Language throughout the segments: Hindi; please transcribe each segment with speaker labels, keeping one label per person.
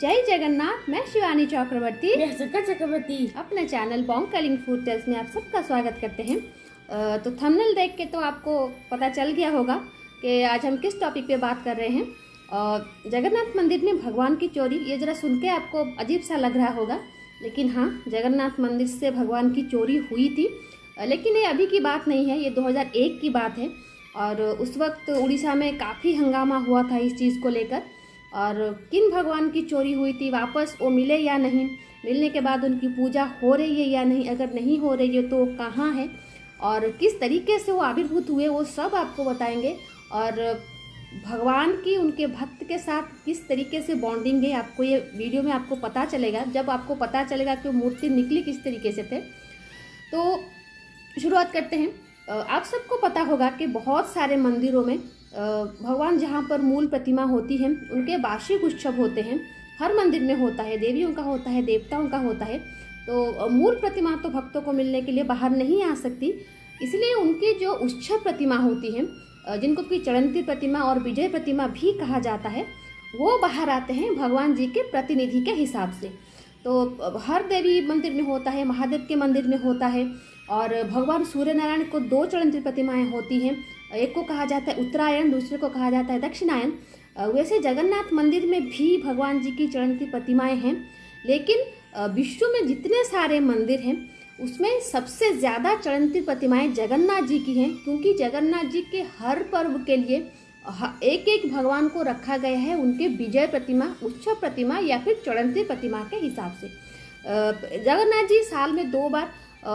Speaker 1: जय जगन्नाथ। मैं शिवानी चक्रवर्ती
Speaker 2: चक्रवर्ती
Speaker 1: अपने channel Bong calling food tales में आप सबका स्वागत करते हैं। तो थंबनेल देख के तो आपको पता चल गया होगा कि आज हम किस टॉपिक पे बात कर रहे हैं। जगन्नाथ मंदिर में भगवान की चोरी, ये ज़रा सुन के आपको अजीब सा लग रहा होगा, लेकिन हाँ, जगन्नाथ मंदिर से भगवान की चोरी हुई थी। लेकिन ये अभी की बात नहीं है, ये 2001 की बात है। और उस वक्त उड़ीसा में काफ़ी हंगामा हुआ था इस चीज़ को लेकर। और किन भगवान की चोरी हुई थी, वापस वो मिले या नहीं, मिलने के बाद उनकी पूजा हो रही है या नहीं, अगर नहीं हो रही है तो कहाँ है और किस तरीके से वो आविर्भूत हुए, वो सब आपको बताएंगे। और भगवान की उनके भक्त के साथ किस तरीके से बॉन्डिंग है, आपको ये वीडियो में आपको पता चलेगा। जब आपको पता चलेगा कि मूर्ति निकली किस तरीके से थे। तो शुरुआत करते हैं। आप सबको पता होगा कि बहुत सारे मंदिरों में भगवान जहाँ पर मूल प्रतिमा होती है उनके वार्षिक उत्सव होते हैं। हर मंदिर में होता है, देवियों का होता है, देवताओं का होता है। तो मूल प्रतिमा तो भक्तों को मिलने के लिए बाहर नहीं आ सकती, इसलिए उनकी जो उत्सव प्रतिमा होती है, जिनको कि चलंती प्रतिमा और विजय प्रतिमा भी कहा जाता है, वो बाहर आते हैं भगवान जी के प्रतिनिधि के हिसाब से। तो हर देवी मंदिर में होता है, महादेव के मंदिर में होता है। और भगवान सूर्य नारायण को दो चलंती प्रतिमाएं होती हैं, एक को कहा जाता है उत्तरायण, दूसरे को कहा जाता है दक्षिणायन। वैसे जगन्नाथ मंदिर में भी भगवान जी की चलंती प्रतिमाएं हैं, लेकिन विश्व में जितने सारे मंदिर हैं उसमें सबसे ज़्यादा चलंती प्रतिमाएं जगन्नाथ जी की हैं, क्योंकि जगन्नाथ जी के हर पर्व के लिए एक एक भगवान को रखा गया है उनके विजय प्रतिमा, उत्सव प्रतिमा या फिर चलंती प्रतिमा के हिसाब से। जगन्नाथ जी साल में 2 बार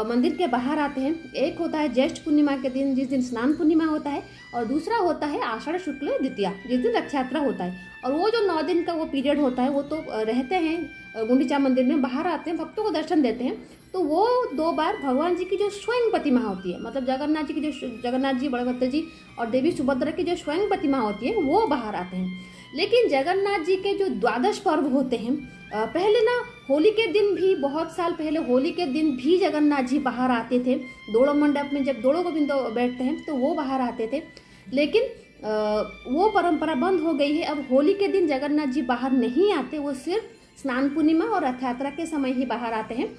Speaker 1: मंदिर के बाहर आते हैं। एक होता है ज्येष्ठ पूर्णिमा के दिन, जिस दिन स्नान पूर्णिमा होता है, और दूसरा होता है आषाढ़ शुक्ल द्वितीया, जिस दिन रथ यात्रा होता है। और वो जो 9 दिन का वो पीरियड होता है, वो तो रहते हैं गुंडीचा मंदिर में, बाहर आते हैं, भक्तों को दर्शन देते हैं। तो वो 2 बार भगवान जी की जो स्वयं प्रतिमा होती है, मतलब जगन्नाथ जी की जो जगन्नाथ जी, बलभद्र जी और देवी सुभद्रा की जो स्वयं प्रतिमा होती है, वो बाहर आते हैं। लेकिन जगन्नाथ जी के जो द्वादश पर्व होते हैं, पहले ना होली के दिन भी, बहुत साल पहले होली के दिन भी जगन्नाथ जी बाहर आते थे। दोड़ो मंडप में जब दोड़ो गोविंद बैठते हैं तो वो बाहर आते थे, लेकिन वो परंपरा बंद हो गई है। अब होली के दिन जगन्नाथ जी बाहर नहीं आते, वो सिर्फ स्नान पूर्णिमा और रथ यात्रा के समय ही बाहर आते हैं।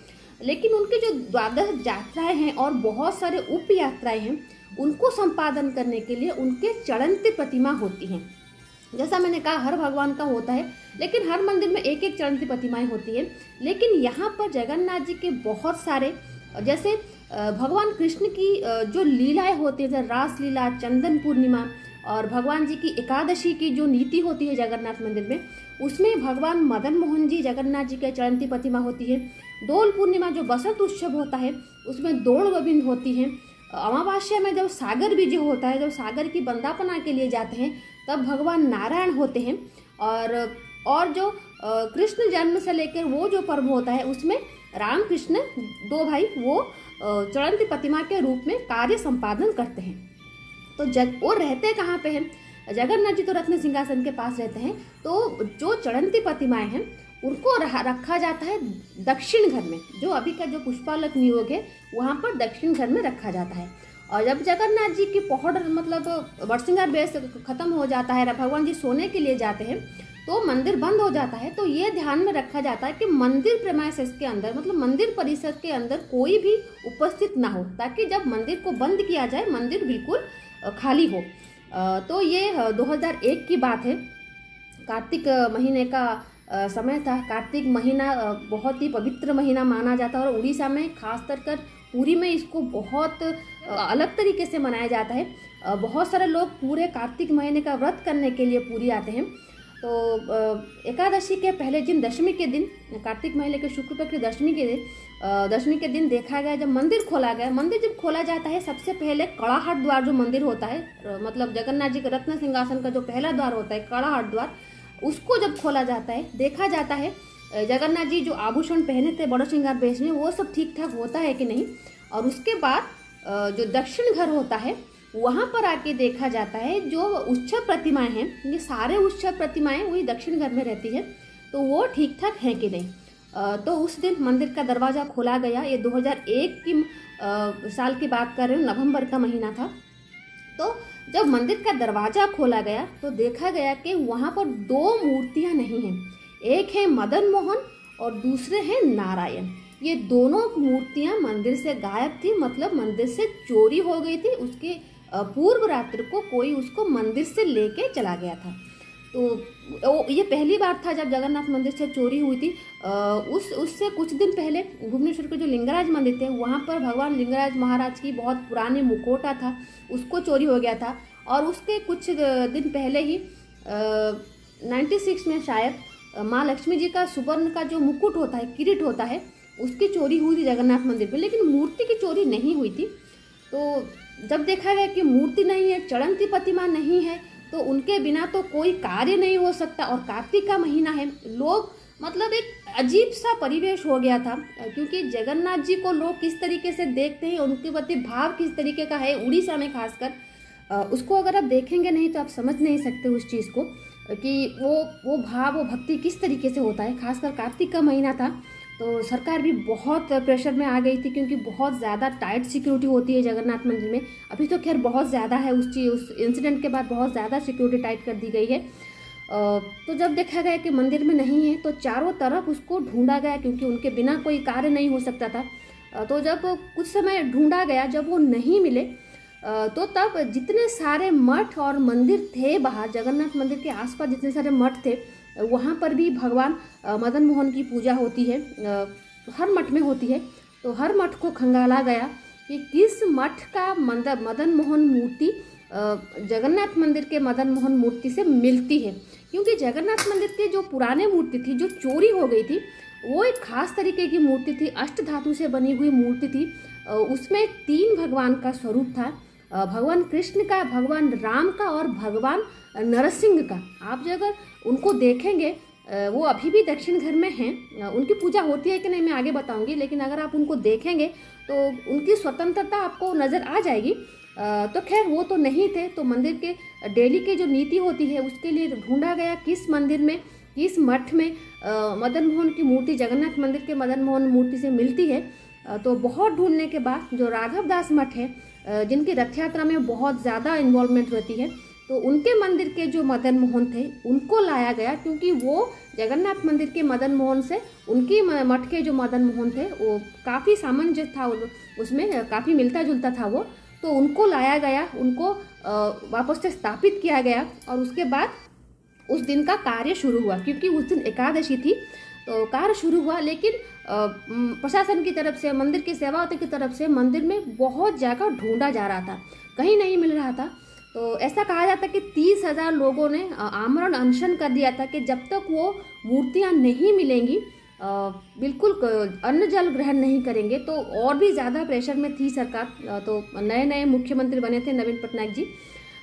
Speaker 1: लेकिन उनकी जो द्वादश यात्राएँ हैं और बहुत सारे उप यात्राएँ हैं, उनको संपादन करने के लिए उनके चलंती प्रतिमा होती हैं। जैसा मैंने कहा, हर भगवान का होता है, लेकिन हर मंदिर में एक एक चलंती प्रतिमाएं होती है। लेकिन यहाँ पर जगन्नाथ जी के बहुत सारे, जैसे भगवान कृष्ण की जो लीलाएं होती है, जैसे रास लीला, चंदन पूर्णिमा और भगवान जी की एकादशी की जो नीति होती है जगन्नाथ मंदिर में, उसमें भगवान मदन मोहन जी जगन्नाथ जी के चलंती प्रतिमा होती है। दोल पूर्णिमा जो बसंत उत्सव होता है, उसमें दोड़ गोविंद होती है। अमावस्या में जब सागर विजय होता है, जब सागर की वंदना के लिए जाते हैं, तब भगवान नारायण होते हैं। और जो कृष्ण जन्म से लेकर वो जो पर्व होता है, उसमें राम कृष्ण 2 भाई वो चलंती प्रतिमा के रूप में कार्य संपादन करते हैं। तो वो रहते कहाँ पे हैं? जगन्नाथ जी तो रत्न सिंहासन के पास रहते हैं। तो जो चलंती प्रतिमाएं हैं उनको रखा जाता है दक्षिण घर में, जो अभी का जो पुष्पालक नियोग है वहाँ पर दक्षिण घर में रखा जाता है। और जब जगन्नाथ जी की पौड़, मतलब बरसिंगार बेस खत्म हो जाता है, भगवान जी सोने के लिए जाते हैं, तो मंदिर बंद हो जाता है। तो ये ध्यान में रखा जाता है कि मंदिर प्रेमाइसेस के अंदर, मतलब मंदिर परिसर के अंदर कोई भी उपस्थित ना हो, ताकि जब मंदिर को बंद किया जाए मंदिर बिल्कुल खाली हो। तो ये 2001 की बात है। कार्तिक महीने का समय था। कार्तिक महीना बहुत ही पवित्र महीना माना जाता है, और उड़ीसा में खासकर पुरी में इसको बहुत अलग तरीके से मनाया जाता है। बहुत सारे लोग पूरे कार्तिक महीने का व्रत करने के लिए पुरी आते हैं। तो एकादशी के पहले दिन, दशमी के दिन, कार्तिक महीने के शुक्ल पक्ष की दशमी के दिन देखा गया, जब मंदिर खोला गया। मंदिर जब खोला जाता है, सबसे पहले कड़ाहट द्वार जो मंदिर होता है, मतलब जगन्नाथ जी के रत्न सिंहासन का जो पहला द्वार होता है कड़ाहट द्वार, उसको जब खोला जाता है, देखा जाता है जगन्नाथ जी जो आभूषण पहने थे बड़ो श्रृंगार बेस में, वो सब ठीक ठाक होता है कि नहीं। और उसके बाद जो दक्षिण घर होता है, वहाँ पर आके देखा जाता है जो उत्सव प्रतिमाएं हैं, ये सारे उत्सव प्रतिमाएं वही दक्षिण घर में रहती है, तो वो ठीक ठाक हैं कि नहीं। तो उस दिन मंदिर का दरवाज़ा खोला गया। ये 2001 की साल की बात कर रहे हूँ, नवंबर का महीना था। तो जब मंदिर का दरवाज़ा खोला गया तो देखा गया कि वहाँ पर 2 मूर्तियाँ नहीं हैं। एक है मदन मोहन और दूसरे हैं नारायण। ये दोनों मूर्तियां मंदिर से गायब थी, मतलब मंदिर से चोरी हो गई थी। उसके पूर्व रात्रि को कोई उसको मंदिर से लेके चला गया था। तो ये पहली बार था जब जगन्नाथ मंदिर से चोरी हुई थी। उससे कुछ दिन पहले भुवनेश्वर के जो लिंगराज मंदिर थे वहाँ पर भगवान लिंगराज महाराज की बहुत पुरानी मुखौटा था, उसको चोरी हो गया था। और उसके कुछ दिन पहले ही 96 में शायद माँ लक्ष्मी जी का सुवर्ण का जो मुकुट होता है, किरीट होता है, उसकी चोरी हुई थी जगन्नाथ मंदिर में, लेकिन मूर्ति की चोरी नहीं हुई थी। तो जब देखा गया कि मूर्ति नहीं है, चढ़ंती प्रतिमा नहीं है, तो उनके बिना तो कोई कार्य नहीं हो सकता। और कार्तिक का महीना है, लोग मतलब एक अजीब सा परिवेश हो गया था, क्योंकि जगन्नाथ जी को लोग किस तरीके से देखते हैं, उनके प्रति भाव किस तरीके का है, उड़ीसा में खासकर उसको अगर आप देखेंगे नहीं तो आप समझ नहीं सकते उस चीज़ को कि वो भाव, वो भक्ति किस तरीके से होता है। खासकर कार्तिक का महीना था तो सरकार भी बहुत प्रेशर में आ गई थी, क्योंकि बहुत ज़्यादा टाइट सिक्योरिटी होती है जगन्नाथ मंदिर में। अभी तो खैर बहुत ज़्यादा है, उस इंसिडेंट के बाद बहुत ज़्यादा सिक्योरिटी टाइट कर दी गई है। तो जब देखा गया कि मंदिर में नहीं है तो चारों तरफ उसको ढूंढा गया, क्योंकि उनके बिना कोई कार्य नहीं हो सकता था। तो जब कुछ समय ढूंढा गया, जब वो नहीं मिले तो तब जितने सारे मठ और मंदिर थे बाहर, जगन्नाथ मंदिर के आसपास जितने सारे मठ थे, वहाँ पर भी भगवान मदन मोहन की पूजा होती है, हर मठ में होती है। तो हर मठ को खंगाला गया कि किस मठ का मदन मोहन मूर्ति जगन्नाथ मंदिर के मदन मोहन मूर्ति से मिलती है। क्योंकि जगन्नाथ मंदिर के जो पुराने मूर्ति थी, जो चोरी हो गई थी, वो एक खास तरीके की मूर्ति थी, अष्ट धातु से बनी हुई मूर्ति थी। उसमें 3 भगवान का स्वरूप था, भगवान कृष्ण का, भगवान राम का और भगवान नरसिंह का। आप जो अगर उनको देखेंगे, वो अभी भी दक्षिण घर में हैं, उनकी पूजा होती है कि नहीं मैं आगे बताऊंगी, लेकिन अगर आप उनको देखेंगे तो उनकी स्वतंत्रता आपको नज़र आ जाएगी। तो खैर वो तो नहीं थे, तो मंदिर के डेली की जो नीति होती है उसके लिए ढूंढा गया किस मंदिर में, किस मठ में मदन मोहन की मूर्ति जगन्नाथ मंदिर के मदन मोहन मूर्ति से मिलती है। तो बहुत ढूंढने के बाद जो राघव दास मठ है, जिनकी रथ यात्रा में बहुत ज़्यादा इन्वॉल्वमेंट रहती है, तो उनके मंदिर के जो मदन मोहन थे उनको लाया गया, क्योंकि वो जगन्नाथ मंदिर के मदन मोहन से उनकी मठ के जो मदन मोहन थे वो काफ़ी सामंजस्य था, उसमें काफ़ी मिलता जुलता था वो। तो उनको लाया गया, उनको वापस से स्थापित किया गया और उसके बाद उस दिन का कार्य शुरू हुआ। क्योंकि उस दिन एकादशी थी तो कार्य शुरू हुआ, लेकिन प्रशासन की तरफ से, मंदिर की सेवाओं की तरफ से मंदिर में बहुत जगह ढूंढा जा रहा था, कहीं नहीं मिल रहा था। तो ऐसा कहा जाता है कि 30,000 लोगों ने आमरण अनशन कर दिया था कि जब तक वो मूर्तियां नहीं मिलेंगी बिल्कुल अन्न जल ग्रहण नहीं करेंगे। तो और भी ज़्यादा प्रेशर में थी सरकार। तो नए नए मुख्यमंत्री बने थे नवीन पटनायक जी,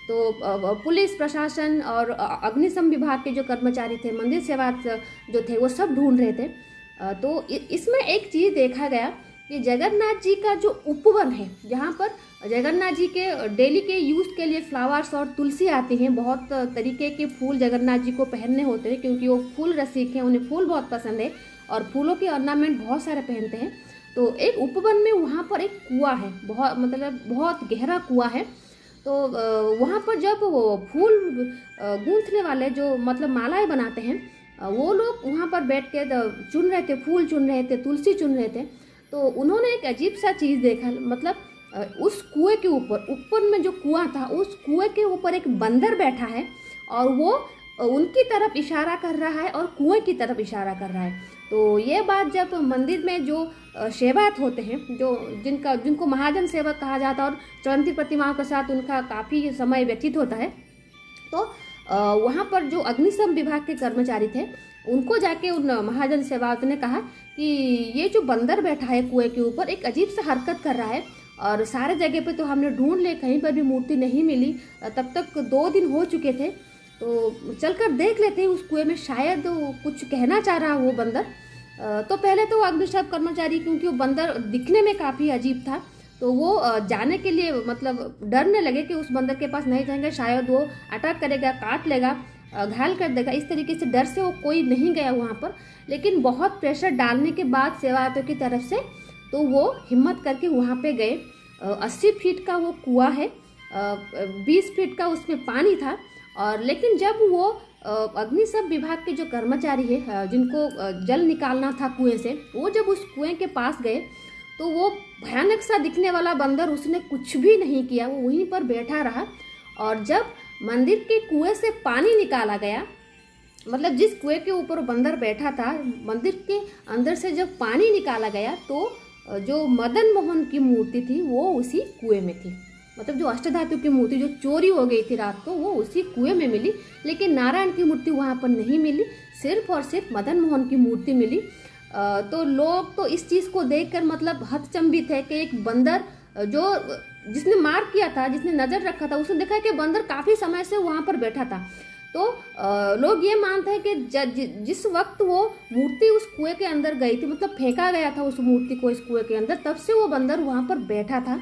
Speaker 1: तो पुलिस प्रशासन और अग्निशम विभाग के जो कर्मचारी थे, मंदिर सेवा जो थे, वो सब ढूंढ रहे थे। तो इसमें एक चीज़ देखा गया कि जगन्नाथ जी का जो उपवन है, जहाँ पर जगन्नाथ जी के डेली के यूज़ के लिए फ्लावर्स और तुलसी आती हैं, बहुत तरीके के फूल जगन्नाथ जी को पहनने होते हैं, क्योंकि वो फूल रसिक हैं, उन्हें फूल बहुत पसंद है और फूलों के ऑर्नामेंट बहुत सारे पहनते हैं। तो एक उपवन में वहाँ पर एक कुआं है, बहुत गहरा कुआं है। तो वहाँ पर जब वो फूल गूंथने वाले जो मालाएं बनाते हैं, वो लोग वहाँ पर बैठ के चुन रहे थे, फूल चुन रहे थे, तुलसी चुन रहे थे। तो उन्होंने एक अजीब सा चीज़ देखा, उस कुएं के ऊपर में जो कुआं था, उस कुएं के ऊपर एक बंदर बैठा है और वो उनकी तरफ इशारा कर रहा है और कुएं की तरफ इशारा कर रहा है। तो ये बात जब मंदिर में जो सेवक होते हैं, जिनको महाजन सेवक कहा जाता है और चलंती प्रतिमाओं के साथ उनका काफ़ी समय व्यतीत होता है, तो वहाँ पर जो अग्निशम विभाग के कर्मचारी थे, उनको जाके उन महाजन सेवक ने कहा कि ये जो बंदर बैठा है कुएं के ऊपर, एक अजीब सा हरकत कर रहा है और सारे जगह पे तो हमने ढूंढ ले, कहीं पर भी मूर्ति नहीं मिली। तब तक 2 दिन हो चुके थे, तो चलकर देख लेते हैं उस कुएं में, शायद कुछ कहना चाह रहा वो बंदर। तो पहले तो अग्निशम कर्मचारी, क्योंकि वो बंदर दिखने में काफ़ी अजीब था, तो वो जाने के लिए डरने लगे कि उस बंदर के पास नहीं जाएंगे, शायद वो अटैक करेगा, काट लेगा, घायल कर देगा। इस तरीके से डर से वो कोई नहीं गया वहाँ पर। लेकिन बहुत प्रेशर डालने के बाद सेवायतों की तरफ से तो वो हिम्मत करके वहाँ पे गए। 80 फीट का वो कुआं है, 20 फीट का उसमें पानी था। और लेकिन जब वो अग्निशम विभाग के जो कर्मचारी है जिनको जल निकालना था कुएं से, वो जब उस कुएं के पास गए तो वो भयानक सा दिखने वाला बंदर, उसने कुछ भी नहीं किया, वो वहीं पर बैठा रहा। और जब मंदिर के कुएं से पानी निकाला गया, मतलब जिस कुएं के ऊपर बंदर बैठा था, मंदिर के अंदर से जब पानी निकाला गया तो जो मदन मोहन की मूर्ति थी वो उसी कुएं में थी। मतलब जो अष्टधातु की मूर्ति जो चोरी हो गई थी रात को, वो उसी कुएं में मिली, लेकिन नारायण की मूर्ति वहाँ पर नहीं मिली, सिर्फ और सिर्फ मदन मोहन की मूर्ति मिली। तो लोग तो इस चीज़ को देखकर मतलब हतचंबित है कि एक बंदर जो जिसने मार किया था, जिसने नज़र रखा था, उसने देखा कि बंदर काफ़ी समय से वहाँ पर बैठा था। तो लोग ये मानते हैं कि जिस वक्त वो मूर्ति उस कुएं के अंदर गई थी, मतलब फेंका गया था उस मूर्ति को इस कुएं के अंदर, तब से वो बंदर वहाँ पर बैठा था।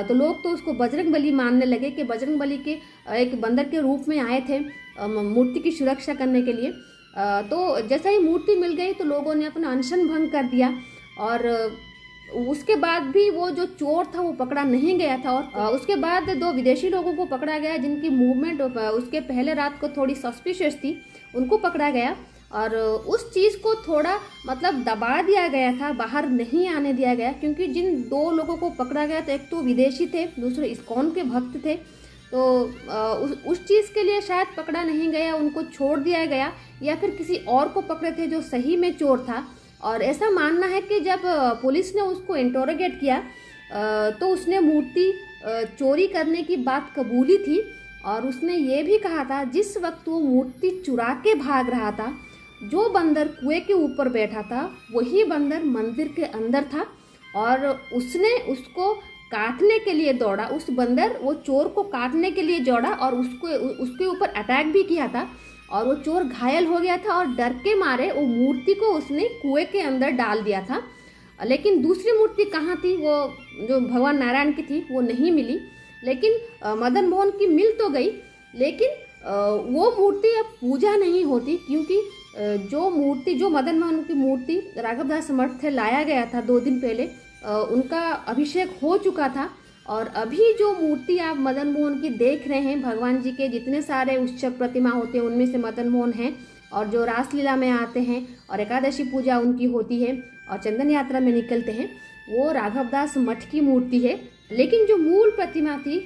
Speaker 1: तो लोग तो उसको बजरंग बली मानने लगे कि बजरंग बली के एक बंदर के रूप में आए थे मूर्ति की सुरक्षा करने के लिए। तो जैसा ही मूर्ति मिल गई तो लोगों ने अपना अनशन भंग कर दिया, और उसके बाद भी वो जो चोर था वो पकड़ा नहीं गया था। और उसके बाद 2 विदेशी लोगों को पकड़ा गया जिनकी मूवमेंट उसके पहले रात को थोड़ी सस्पिशियस थी, उनको पकड़ा गया। और उस चीज़ को थोड़ा मतलब दबा दिया गया था, बाहर नहीं आने दिया गया, क्योंकि जिन 2 लोगों को पकड़ा गया था, एक तो विदेशी थे, दूसरे इस्कॉन के भक्त थे। तो उस चीज़ के लिए शायद पकड़ा नहीं गया, उनको छोड़ दिया गया, या फिर किसी और को पकड़े थे जो सही में चोर था। और ऐसा मानना है कि जब पुलिस ने उसको इंटरोगेट किया तो उसने मूर्ति चोरी करने की बात कबूली थी, और उसने ये भी कहा था जिस वक्त वो मूर्ति चुरा के भाग रहा था, जो बंदर कुएं के ऊपर बैठा था वही बंदर मंदिर के अंदर था, और उसने उसको काटने के लिए दौड़ा, उस बंदर वो चोर को काटने के लिए दौड़ा और उसके ऊपर अटैक भी किया था, और वो चोर घायल हो गया था, और डर के मारे वो मूर्ति को उसने कुएं के अंदर डाल दिया था। लेकिन दूसरी मूर्ति कहाँ थी, वो जो भगवान नारायण की थी वो नहीं मिली, लेकिन मदन मोहन की मिल तो गई, लेकिन वो मूर्ति अब पूजा नहीं होती, क्योंकि जो मदन मोहन की मूर्ति राघवदास मठ से लाया गया था 2 दिन पहले, उनका अभिषेक हो चुका था। और अभी जो मूर्ति आप मदन मोहन की देख रहे हैं, भगवान जी के जितने सारे उत्सव प्रतिमा होते हैं उनमें से मदन मोहन हैं, और जो रासलीला में आते हैं और एकादशी पूजा उनकी होती है और चंदन यात्रा में निकलते हैं, वो राघवदास मठ की मूर्ति है। लेकिन जो मूल प्रतिमा थी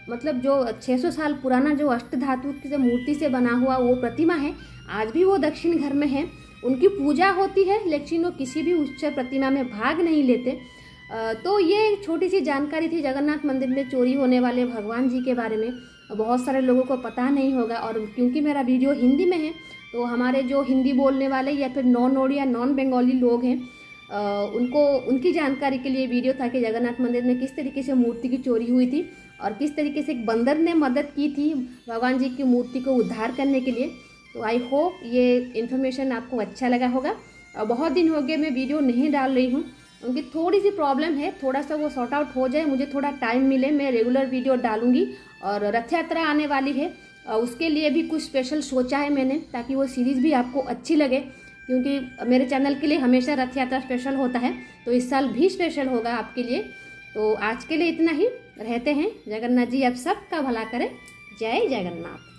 Speaker 1: मतलब जो 600 साल पुराना जो अष्टधातु की मूर्ति से बना हुआ वो प्रतिमा है, आज भी वो दक्षिण घर में है, उनकी पूजा होती है, लेकिन वो किसी भी उत्सव प्रतिमा में भाग नहीं लेते। तो ये एक छोटी सी जानकारी थी जगन्नाथ मंदिर में चोरी होने वाले भगवान जी के बारे में। बहुत सारे लोगों को पता नहीं होगा, और क्योंकि मेरा वीडियो हिंदी में है तो हमारे जो हिंदी बोलने वाले या फिर नॉन ओडिया नॉन बंगाली लोग हैं उनको उनकी जानकारी के लिए वीडियो था कि जगन्नाथ मंदिर में किस तरीके से मूर्ति की चोरी हुई थी और किस तरीके से एक बंदर ने मदद की थी भगवान जी की मूर्ति को उद्धार करने के लिए। तो आई होप ये इन्फॉर्मेशन आपको अच्छा लगा होगा। बहुत दिन हो गए मैं वीडियो नहीं डाल रही हूँ, उनकी थोड़ी सी प्रॉब्लम है, थोड़ा सा वो सॉर्ट आउट हो जाए, मुझे थोड़ा टाइम मिले, मैं रेगुलर वीडियो डालूंगी। और रथ यात्रा आने वाली है, उसके लिए भी कुछ स्पेशल सोचा है मैंने, ताकि वो सीरीज़ भी आपको अच्छी लगे, क्योंकि मेरे चैनल के लिए हमेशा रथ यात्रा स्पेशल होता है, तो इस साल भी स्पेशल होगा आपके लिए। तो आज के लिए इतना ही, रहते हैं। जगन्नाथ जी आप सबका भला करें। जय जगन्नाथ।